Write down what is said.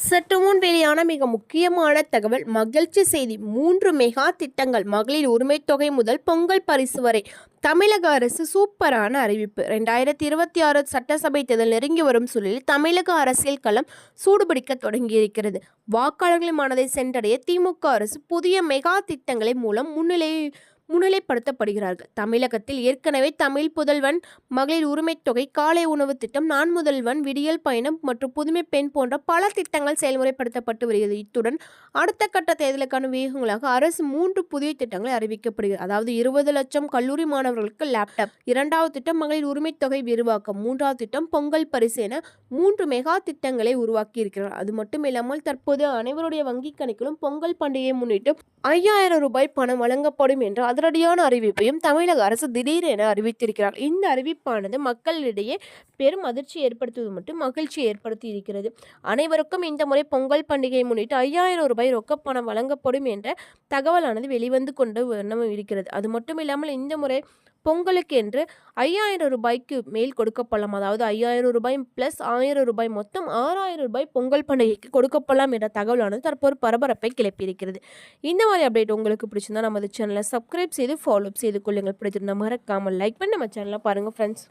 சற்று முன் வெளியான மிக முக்கியமான தகவல், மகிழ்ச்சி செய்தி. 3 மெகா திட்டங்கள், மகளிர் உரிமை தொகை முதல் பொங்கல் பரிசு வரை. தமிழக அரசு சூப்பரான அறிவிப்பு. 2026 சட்டசபை தேர்தல் நெருங்கி வரும் சூழலில் தமிழக அரசியல் களம் சூடுபிடிக்க தொடங்கியிருக்கிறது. வாக்காளர்களின் மனதை சென்றடைய திமுக அரசு புதிய மெகா திட்டங்களை மூலம் முன்னிலைப்படுத்தப்படுகிறார்கள். தமிழகத்தில் ஏற்கனவே தமிழ் புதல்வன், மகளிர் உரிமை தொகை, காலை உணவு திட்டம், நான் முதல்வன், விடியல் பயணம் மற்றும் புதுமை பெண் போன்ற பல திட்டங்கள் செயல்முறைப்படுத்தப்பட்டு வருகிறது. இத்துடன் அடுத்த கட்ட தேர்தலுக்கான வேகங்களாக அரசு 3 புதிய திட்டங்களை அறிவிக்கப்படுகிறது. அதாவது 20 லட்சம் கல்லூரி மாணவர்களுக்கு லேப்டாப், 2வது திட்டம் மகளிர் உரிமை தொகை விரிவாக்கம், 3வது திட்டம் பொங்கல் பரிசு என 3 மெகா திட்டங்களை உருவாக்கி இருக்கிறார். அது மட்டும் இல்லாமல் தற்போது அனைவருடைய வங்கிக் கணக்கிலும் பொங்கல் பண்டிகையை முன்னிட்டு 5000 ரூபாய் பணம் வழங்கப்படும் என்ற அதிரடியான அறிவிப்பையும் தமிழக அரசு திடீரென அறிவித்திருக்கிறார். இந்த அறிவிப்பானது மக்களிடையே பெரும் அதிர்ச்சி ஏற்படுத்துவது மட்டும் மகிழ்ச்சி ஏற்படுத்தி இருக்கிறது. அனைவருக்கும் இந்த முறை பொங்கல் பண்டிகையை முன்னிட்டு 5000 ரூபாய் ரொக்க பணம் வழங்கப்படும் என்ற தகவலானது வெளிவந்து கொண்டு வண்ணம் இருக்கிறது. அது மட்டும் இல்லாமல் இந்த முறை பொங்கலுக்கு என்று 5000 ரூபாய்க்கு மேல் கொடுக்கப்படலாம். அதாவது 5000 ரூபாய் பிளஸ் 1000 ரூபாய், மொத்தம் 6000 ரூபாய் பொங்கல் பண்டிகைக்கு கொடுக்கப்படலாம் என்ற தகவலானது தற்போது பரபரப்பை கிளப்பியிருக்கிறது. இந்த மாதிரி அப்டேட் உங்களுக்கு பிடிச்சிருந்தா நமது சேனலை சப்ஸ்கிரைப் செய்து ஃபாலோ செய்து கொள்ளுங்கள். பிடிச்சிருந்தா மறக்காமல் லைக் பண்ணி நம்ம சேனலை பாருங்கள் ஃப்ரெண்ட்ஸ்.